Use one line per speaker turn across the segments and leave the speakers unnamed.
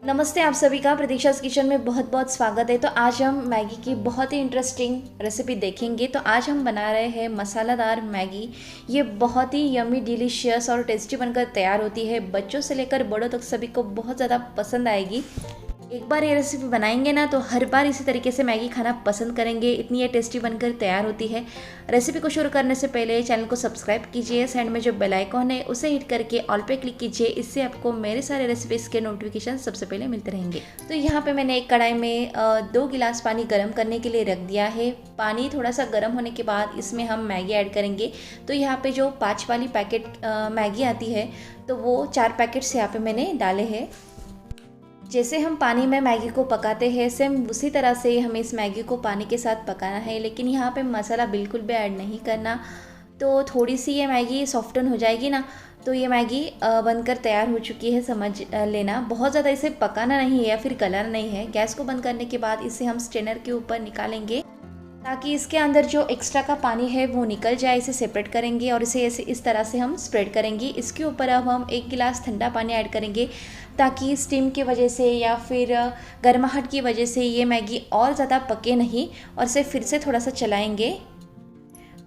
नमस्ते, आप सभी का प्रतीक्षा's किचन में बहुत बहुत स्वागत है। तो आज हम मैगी की बहुत ही इंटरेस्टिंग रेसिपी देखेंगे। तो आज हम बना रहे हैं मसालादार मैगी। ये बहुत ही यमी, डिलीशियस और टेस्टी बनकर तैयार होती है। बच्चों से लेकर बड़ों तक सभी को बहुत ज़्यादा पसंद आएगी। एक बार ये रेसिपी बनाएंगे ना तो हर बार इसी तरीके से मैगी खाना पसंद करेंगे, इतनी ये टेस्टी बनकर तैयार होती है। रेसिपी को शुरू करने से पहले चैनल को सब्सक्राइब कीजिए, साइड में जो बेल आइकॉन है उसे हिट करके ऑल पे क्लिक कीजिए। इससे आपको मेरे सारे रेसिपीज़ के नोटिफिकेशन सबसे पहले मिलते रहेंगे। तो यहाँ पे मैंने एक कढ़ाई में 2 गिलास पानी गर्म करने के लिए रख दिया है। पानी थोड़ा सा गर्म होने के बाद इसमें हम मैगी ऐड करेंगे। तो यहाँ पे जो 5 वाली पैकेट मैगी आती है तो वो 4 पैकेट्स यहाँ पे मैंने डाले हैं। जैसे हम पानी में मैगी को पकाते हैं सेम उसी तरह से हमें इस मैगी को पानी के साथ पकाना है, लेकिन यहाँ पे मसाला बिल्कुल भी ऐड नहीं करना। तो थोड़ी सी ये मैगी सॉफ्टन हो जाएगी ना तो ये मैगी बनकर तैयार हो चुकी है, समझ लेना। बहुत ज़्यादा इसे पकाना नहीं है या फिर गलाना नहीं है। गैस को बंद करने के बाद इसे हम स्ट्रेनर के ऊपर निकालेंगे ताकि इसके अंदर जो एक्स्ट्रा का पानी है वो निकल जाए। इसे सेपरेट करेंगे और इसे ऐसे इस तरह से हम स्प्रेड करेंगे। इसके ऊपर अब हम 1 गिलास ठंडा पानी ऐड करेंगे ताकि स्टीम की वजह से या फिर गर्माहट की वजह से ये मैगी और ज़्यादा पके नहीं, और इसे फिर से थोड़ा सा चलाएंगे।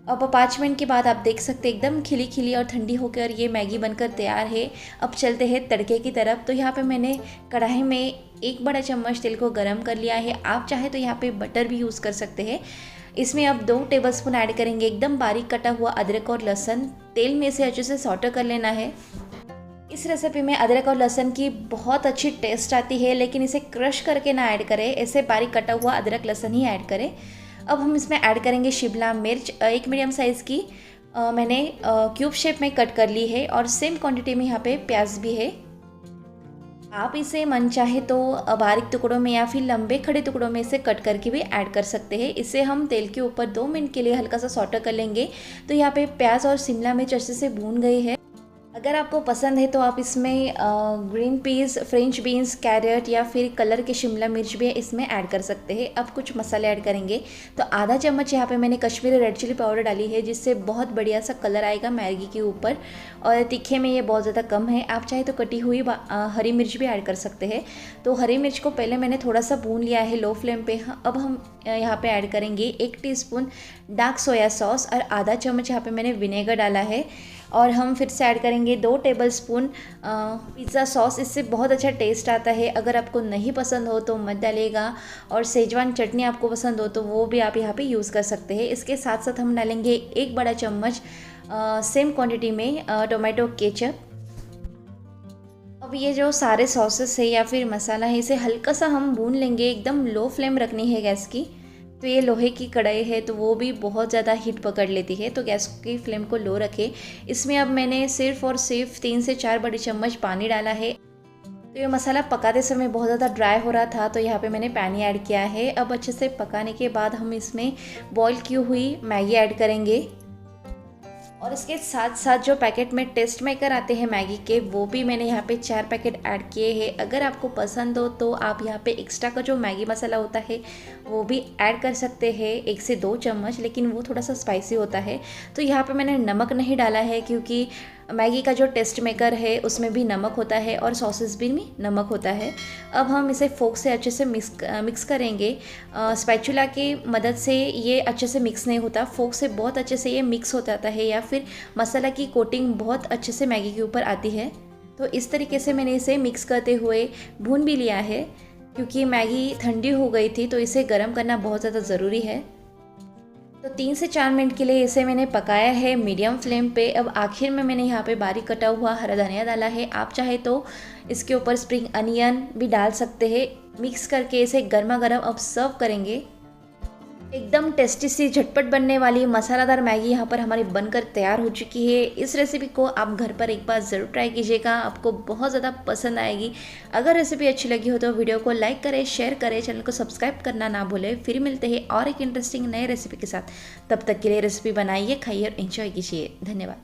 अब 5 मिनट के बाद आप देख सकते हैं एकदम खिली खिली और ठंडी होकर ये मैगी बनकर तैयार है। अब चलते हैं तड़के की तरफ। तो यहाँ पे मैंने कढ़ाई में 1 बड़ा चम्मच तेल को गरम कर लिया है। आप चाहे तो यहाँ पे बटर भी यूज़ कर सकते हैं। इसमें अब 2 टेबलस्पून ऐड करेंगे एकदम बारीक कटा हुआ अदरक और लहसुन। तेल में इसे अच्छे से सॉटे कर लेना है। इस रेसिपी में अदरक और लहसुन की बहुत अच्छी टेस्ट आती है, लेकिन इसे क्रश करके ना ऐड करें, ऐसे बारीक कटा हुआ अदरक लहसुन ही ऐड करें। अब हम इसमें ऐड करेंगे शिमला मिर्च, 1 मीडियम साइज़ की मैंने क्यूब शेप में कट कर ली है, और सेम क्वांटिटी में यहाँ पे प्याज भी है। आप इसे मन चाहे तो बारीक टुकड़ों में या फिर लंबे खड़े टुकड़ों में इसे कट करके भी ऐड कर सकते हैं। इसे हम तेल के ऊपर 2 मिनट के लिए हल्का सा सॉटे कर लेंगे। तो यहाँ पे प्याज और शिमला मिर्च अच्छे से भून गई है। अगर आपको पसंद है तो आप इसमें green peas, French beans, carrot या फिर कलर के शिमला मिर्च भी इसमें ऐड कर सकते हैं। अब कुछ मसाले ऐड करेंगे। तो आधा चम्मच यहाँ पे मैंने कश्मीरी रेड चिली पाउडर डाली है, जिससे बहुत बढ़िया सा कलर आएगा मैगी के ऊपर, और तीखे में ये बहुत ज़्यादा कम है। आप चाहे तो कटी हुई हरी मिर्च भी ऐड कर सकते हैं। तो हरी मिर्च को पहले मैंने थोड़ा सा भून लिया है लो फ्लेम पे। अब हम यहाँ पे ऐड करेंगे 1 टीस्पून डार्क सोया सॉस, और आधा चम्मच यहाँ पे मैंने विनेगर डाला है। और हम फिर से ऐड करेंगे 2 टेबलस्पून पिज़्ज़ा सॉस। इससे बहुत अच्छा टेस्ट आता है। अगर आपको नहीं पसंद हो तो मत डालिएगा, और सेजवान चटनी आपको पसंद हो तो वो भी आप यहाँ पे यूज़ कर सकते हैं। इसके साथ साथ हम डालेंगे 1 बड़ा चम्मच सेम क्वांटिटी में टोमेटो केचप। अब ये जो सारे सॉसेस है या फिर मसाला है, इसे हल्का सा हम भून लेंगे। एकदम लो फ्लेम रखनी है गैस की। तो ये लोहे की कढ़ाई है तो वो भी बहुत ज़्यादा हीट पकड़ लेती है, तो गैस की फ्लेम को लो रखें। इसमें अब मैंने सिर्फ और सिर्फ 3 से 4 बड़े चम्मच पानी डाला है। तो ये मसाला पकाते समय बहुत ज़्यादा ड्राई हो रहा था, तो यहाँ पे मैंने पानी ऐड किया है। अब अच्छे से पकाने के बाद हम इसमें बॉईल की हुई मैगी ऐड करेंगे, और इसके साथ साथ जो पैकेट में टेस्ट मेकर आते हैं मैगी के, वो भी मैंने यहाँ पे 4 पैकेट ऐड किए हैं। अगर आपको पसंद हो तो आप यहाँ पे एक्स्ट्रा का जो मैगी मसाला होता है वो भी ऐड कर सकते हैं, 1 से 2 चम्मच, लेकिन वो थोड़ा सा स्पाइसी होता है। तो यहाँ पे मैंने नमक नहीं डाला है, क्योंकि मैगी का जो टेस्ट मेकर है उसमें भी नमक होता है और सॉसेस भी नमक होता है। अब हम इसे फोक से अच्छे से मिक्स करेंगे। स्पैचुला की मदद से ये अच्छे से मिक्स नहीं होता, फोक से बहुत अच्छे से ये मिक्स हो जाता है, या फिर मसाला की कोटिंग बहुत अच्छे से मैगी के ऊपर आती है। तो इस तरीके से मैंने इसे मिक्स करते हुए भून भी लिया है, क्योंकि मैगी ठंडी हो गई थी तो इसे गर्म करना बहुत ज़्यादा ज़रूरी है। तो 3 से 4 मिनट के लिए इसे मैंने पकाया है मीडियम फ्लेम पे। अब आखिर में मैंने यहाँ पे बारीक कटा हुआ हरा धनिया डाला है। आप चाहे तो इसके ऊपर स्प्रिंग अनियन भी डाल सकते हैं। मिक्स करके इसे गर्मा गर्म अब सर्व करेंगे। एकदम टेस्टी सी झटपट बनने वाली मसालादार मैगी यहाँ पर हमारी बनकर तैयार हो चुकी है। इस रेसिपी को आप घर पर एक बार ज़रूर ट्राई कीजिएगा, आपको बहुत ज़्यादा पसंद आएगी। अगर रेसिपी अच्छी लगी हो तो वीडियो को लाइक करें, शेयर करें, चैनल को सब्सक्राइब करना ना भूलें। फिर मिलते हैं और एक इंटरेस्टिंग नए रेसिपी के साथ। तब तक के लिए रेसिपी बनाइए, खाइए और एंजॉय कीजिए। धन्यवाद।